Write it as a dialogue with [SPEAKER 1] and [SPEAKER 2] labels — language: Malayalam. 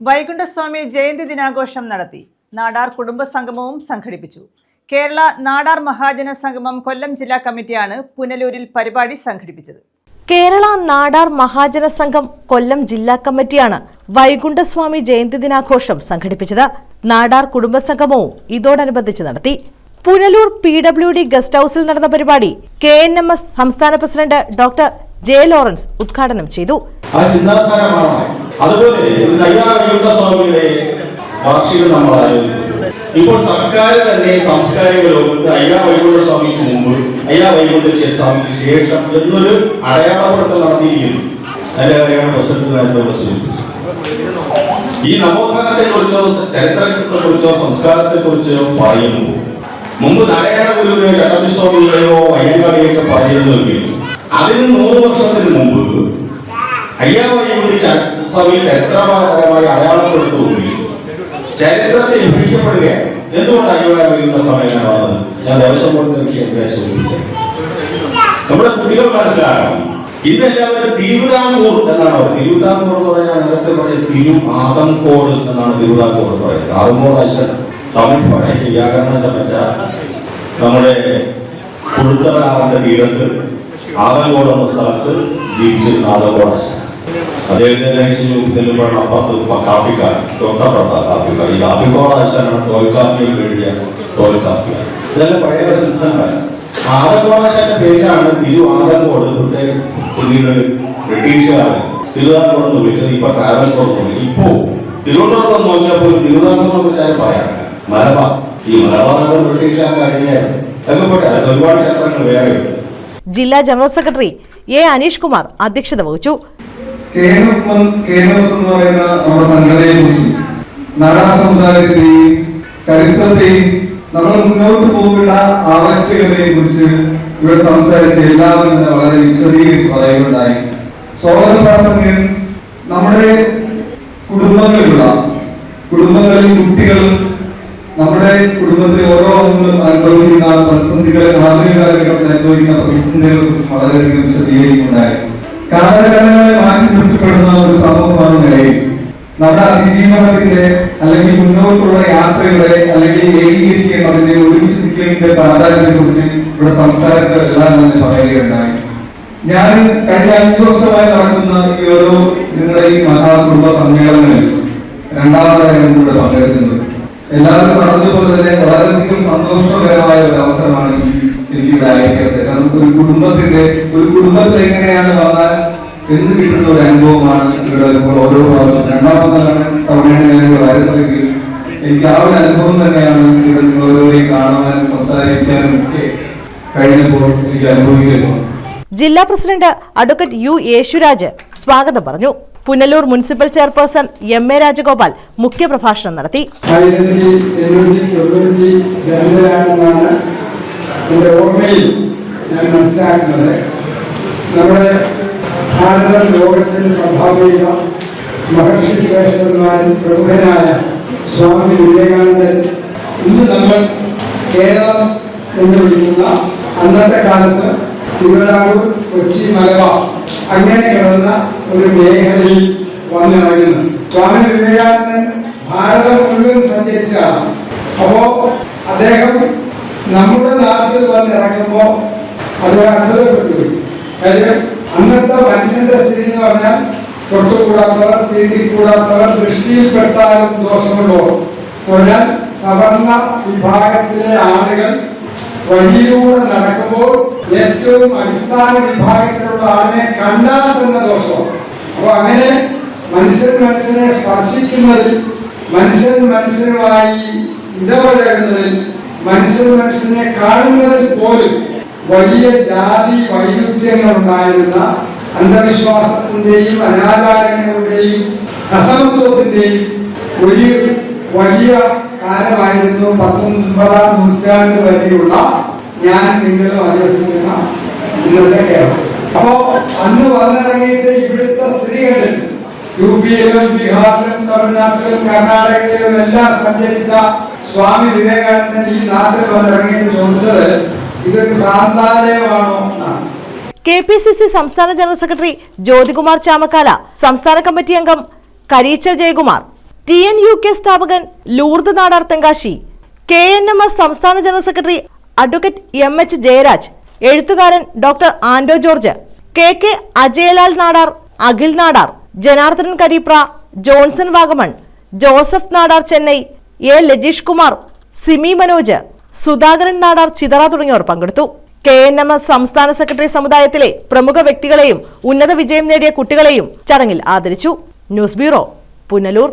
[SPEAKER 1] വൈകുണ്ഠസ്വാമി ജയന്തി ദിനാഘോഷം നടത്തി. നാടാർ കുടുംബ സംഗമവും സംഘടിപ്പിച്ചു. കേരള നാടാർ മഹാജന സംഗമം കൊല്ലം ജില്ലാ കമ്മിറ്റിയാണ് പുനലൂരിൽ പരിപാടി സംഘടിപ്പിച്ചത്.
[SPEAKER 2] കേരള നാടാർ മഹാജന സംഘം കൊല്ലം ജില്ലാ കമ്മിറ്റിയാണ് വൈകുണ്ഠസ്വാമി ജയന്തി ദിനാഘോഷം സംഘടിപ്പിച്ചത്. നാടാർ കുടുംബ സംഗമവും ഇതോടനുബന്ധിച്ച് നടത്തി. പുനലൂർ PWD ഗസ്റ്റ് ഹൌസിൽ നടന്ന പരിപാടി KNMS സംസ്ഥാന പ്രസിഡന്റ് ഡോക്ടർ ജെ ലോറൻസ് ഉദ്ഘാടനം ചെയ്തു.
[SPEAKER 3] അതുപോലെ വാർഷികം നമ്മൾ ആലോചിക്കുന്നു. ഇപ്പോൾ സർക്കാർ തന്നെ സാംസ്കാരിക ലോകത്ത് അയ്യാ വൈകുണ്ഠസ്വാമിക്ക് മുമ്പ് അയ്യാ വൈകുണ്ഠ സ്വാമിക്ക് ശേഷം എന്നൊരു അടയാളപ്പെടുത്തൽ നടത്തിയിരിക്കുന്നു. അതിന്റെ കാര്യമാണ് പ്രസിഡന്റ്. ഈ നവോത്ഥാനത്തെ കുറിച്ചോ ചരിത്രത്തെ കുറിച്ചോ സംസ്കാരത്തെ കുറിച്ചോ പറയുമ്പോൾ മുമ്പ് നാരായണ ഗുരുവിനെയോ ചട്ടമ്പിസ്വാമികളെയോ അയ്യങ്കാളിയൊക്കെ പറയുന്നെങ്കിൽ അതിന് 100 വർഷത്തിന് മുമ്പ് അയ്യാ വൈകുണ്ഠ സ്വാമി ചരിത്രപരമായി അടയാളപ്പെടുത്തുകയും ചരിത്രത്തിൽ വിഭജിക്കപ്പെടുകയാണ്. എന്തുകൊണ്ട് അയ്യാ വൈകുണ്ഠ സ്വാമി വന്നത് ഞാൻ ദേവസ്വം ബോർഡിന്റെ വിഷയത്തെ സൂചിപ്പിച്ചത്. നമ്മുടെ കുട്ടികൾ മനസ്സിലാക്കണം. ഇതെല്ലാവരും തിരുവിതാംകൂർ എന്നാണ്. തിരുവിതാംകൂർ എന്ന് പറഞ്ഞാൽ നേരത്തെ പറയും തിരുആദംകോട് എന്നാണ് തിരുവിതാംകൂർ പറയുന്നത്. ആദംകോട് അച്ഛൻ തമിഴ് ഭാഷയ്ക്ക് വ്യാകരണം ചമച്ച നമ്മുടെ കുടുത്തറാറിന്റെ തീരത്ത് ആദംകോട് എന്ന സ്ഥലത്ത് ജീവിച്ചിരുന്ന ആദംകോട് അച്ഛൻ. അദ്ദേഹത്തിന്റെ അപ്പുറത്ത് കാപ്പിക്കാർ തൊട്ടപ്പുറത്ത കാപ്പിക്കാർ. ഈ കാപ്പിക്കോട് അച്ഛനാണ് തോൽക്കാപ്പിയിൽ എഴുതിയ തോൽക്കാപ്പിയ. ഇതെല്ലാം പഴയ പ്രസിദ്ധന്മാർ. ആദംകോടാശാന്റെ പേരിലാണ് തിരുആദംകോട് പിന്നീട് ബ്രിട്ടീഷുകാർ തിരുവിതാംകൂർ എന്ന് വിളിച്ചത്. ഇപ്പൊ ട്രാവൻകോർ എന്ന് വിളിക്കും. ഇപ്പോ തിരുവനന്തപുരം നോക്കിയപ്പോൾ തിരുവിതാംകൂറിനെ കുറിച്ച് പറയാം. മലബാർ, ഈ മലബാർ ബ്രിട്ടീഷുകാർ കഴിഞ്ഞായിരുന്നു. അതൊക്കെ പോട്ടെ, അത് ഒരുപാട് ചരിത്രങ്ങൾ വേറെ ഉണ്ട്.
[SPEAKER 2] ജില്ലാ general secretary A Aneesh Kumar അധ്യക്ഷത വഹിച്ചു.
[SPEAKER 4] KNMS എന്ന് പറയുന്ന നമ്മുടെ സംഘടനയെ കുറിച്ച് നാടാർ സമുദായത്തെയും ചരിത്രത്തെയും നമ്മൾ മുന്നോട്ട് പോകേണ്ട ആവശ്യകതയെ കുറിച്ച് ഇവിടെ സംസാരിച്ച എല്ലാവരും തന്നെ വളരെ വിശദീകരിച്ച് പറയുകയുണ്ടായി. സ്വാഗത പ്രാസംഗികൻ നമ്മുടെ കുടുംബങ്ങളിൽ കുട്ടികളും നമ്മുടെ കുടുംബത്തിലെ ഓരോ അംഗങ്ങളും അനുഭവിക്കുന്ന പ്രതിസന്ധികളെ, ആധുനിക കാലഘട്ടത്തിൽ അനുഭവിക്കുന്ന പ്രതിസന്ധികളെ കുറിച്ച് വളരെയധികം വിശദീകരിക്കുന്നുണ്ടായി. കാലഘട്ടങ്ങളെ മാറ്റി നിർത്തപ്പെടുന്ന ഒരു സമൂഹമാണ് നിലയിൽ നമ്മുടെ അതിജീവനത്തിന്റെ അല്ലെങ്കിൽ മുന്നോട്ടുള്ള യാത്രകളെ അല്ലെങ്കിൽ ഏകീകരിക്കേണ്ടതിന്റെ ഒരുമിച്ച് നിൽക്കുന്നതിന്റെ പ്രാധാന്യത്തെ കുറിച്ച് ഇവിടെ സംസാരിച്ചതെല്ലാം തന്നെ പറയുകയുണ്ടായി. ഞാൻ കഴിഞ്ഞ 5 വർഷമായി നടക്കുന്ന ഈ ഓരോ നിങ്ങളുടെ ഈ മഹാകുടുംബ സമ്മേളനങ്ങളിൽ രണ്ടാമതായാണ് ഇവിടെ പങ്കെടുക്കുന്നത്. എല്ലാവരും പറഞ്ഞതുപോലെ തന്നെ വളരെയധികം സന്തോഷകരമായ ഒരു അവസരമാണ് എനിക്കിവിടെ അയക്കുന്നത്. കാരണം ഒരു കുടുംബത്തിൽ എങ്ങനെയാണ് വന്നാൽ എന്ന് കിട്ടുന്ന ഒരു അനുഭവമാണ് ഇവിടെ ഓരോ പ്രാവശ്യം രണ്ടാമത്തെ തവണയാണ് വരുന്നതെങ്കിൽ എനിക്ക് ആ ഒരു അനുഭവം തന്നെയാണ് ഇവിടെ നിങ്ങൾ ഓരോരെയും കാണുവാനും സംസാരിക്കാനും ഒക്കെ കഴിഞ്ഞപ്പോൾ എനിക്ക് അനുഭവിക്കുന്നു.
[SPEAKER 2] ജില്ലാ പ്രസിഡന്റ് അഡ്വക്കേറ്റ് U യേശുരാജ് സ്വാഗതം പറഞ്ഞു. Punalur municipal chairperson MA Rajagopal മുഖ്യപ്രഭാഷണം നടത്തി.
[SPEAKER 5] 1892 എന്റെ ഓർമ്മയിൽ ഞാൻ മനസ്സിലാക്കുന്നത് നമ്മുടെ ഭാരതം ലോകത്തിന് സംഭാവന ചെയ്ത മഹർഷി ശ്രേഷ്ഠന്മാരിൽ പ്രമുഖനായ സ്വാമി വിവേകാനന്ദൻ ഇന്ന് നമ്മൾ കേരളം എന്ന് വിളിക്കുന്ന അന്നത്തെ കാലത്ത് തിരുവിതാംകൂർ, കൊച്ചി, മലബാർ അങ്ങനെ കിടന്ന ഒരു മേഖലയിൽ വന്നിറങ്ങുന്നു. സ്വാമി വിവേകാനന്ദൻ ഭാരതം മുഴുവൻ സഞ്ചരിച്ചാണ്. അപ്പോ അദ്ദേഹം നമ്മുടെ നാട്ടിൽ വന്നിറങ്ങുമ്പോൾ അദ്ദേഹം അത്ഭുതപ്പെട്ടു. കാര്യം അന്നത്തെ മനുഷ്യന്റെ സ്ഥിതി എന്ന് പറഞ്ഞാൽ തൊട്ടുകൂടാത്തവർ, തീണ്ടിക്കൂടാത്തവർ, ദൃഷ്ടിയിൽപ്പെട്ടാലും ദോഷമുള്ളോ പറഞ്ഞാൽ സവർണ വിഭാഗത്തിലെ ആളുകൾ വഴിയിലൂടെ നടക്കുമ്പോൾ ഏറ്റവും അടിസ്ഥാന വിഭാഗത്തിലുള്ള ആളിനെ കണ്ടാൽ തന്നെ ദോഷമാണ്. അപ്പൊ അങ്ങനെ മനുഷ്യനെ സ്പർശിക്കുന്നതിൽ, മനുഷ്യനുമായി ഇടപഴകുന്നതിൽ, മനുഷ്യനെ കാണുന്നതിൽ പോലും വലിയ ജാതി വൈരുദ്ധ്യങ്ങൾ ഉണ്ടായിരുന്ന അന്ധവിശ്വാസത്തിന്റെയും അനാചാരങ്ങളുടെയും അസമത്വത്തിന്റെയും ഒരു വലിയ കാലമായിരുന്നു 19ാം നൂറ്റാണ്ട് വരെയുള്ള ഞാൻ നിങ്ങളും അധിവസിക്കുന്ന ഇന്നത്തെ കേരളം. അപ്പോ അന്ന് വന്നിറങ്ങിയിട്ട് ഇവിടുത്തെ സ്ത്രീകളിൽ UP-യിലും ബീഹാറിലും തമിഴ്നാട്ടിലും കർണാടകയിലും എല്ലാം സഞ്ചരിച്ച സ്വാമി വിവേകാനന്ദൻ ഈ നാട്ടിൽ വന്നിറങ്ങിയിട്ട് ചോദിച്ചത് ഇതൊരു പ്രാന്താലയമാണോ എന്നാണ്.
[SPEAKER 2] KPCC സംസ്ഥാന ജനറൽ സെക്രട്ടറി ജ്യോതികുമാർ ചാമക്കാല, സംസ്ഥാന കമ്മിറ്റി അംഗം കരീച്ചൽ ജയകുമാർ, TNUK സ്ഥാപകൻ ലൂർദ് നാടാർ തെങ്കാശി, KNMS സംസ്ഥാന general secretary advocate MH Jayaraj, എഴുത്തുകാരൻ doctor Ando George, KK Ajayalal Nadar, Akhil Nadar, Janardhanan Karipra, Johnson Vagamon, Joseph Nadar Chennai, A Lajeesh Kumar, Simi Manoj, Sudhakaran Nadar Chithara തുടങ്ങിയവർ പങ്കെടുത്തു. KNMS സംസ്ഥാന സെക്രട്ടറി സമുദായത്തിലെ പ്രമുഖ വ്യക്തികളെയും ഉന്നത വിജയം നേടിയ കുട്ടികളെയും ചടങ്ങിൽ ആദരിച്ചു. News bureau, Punalur.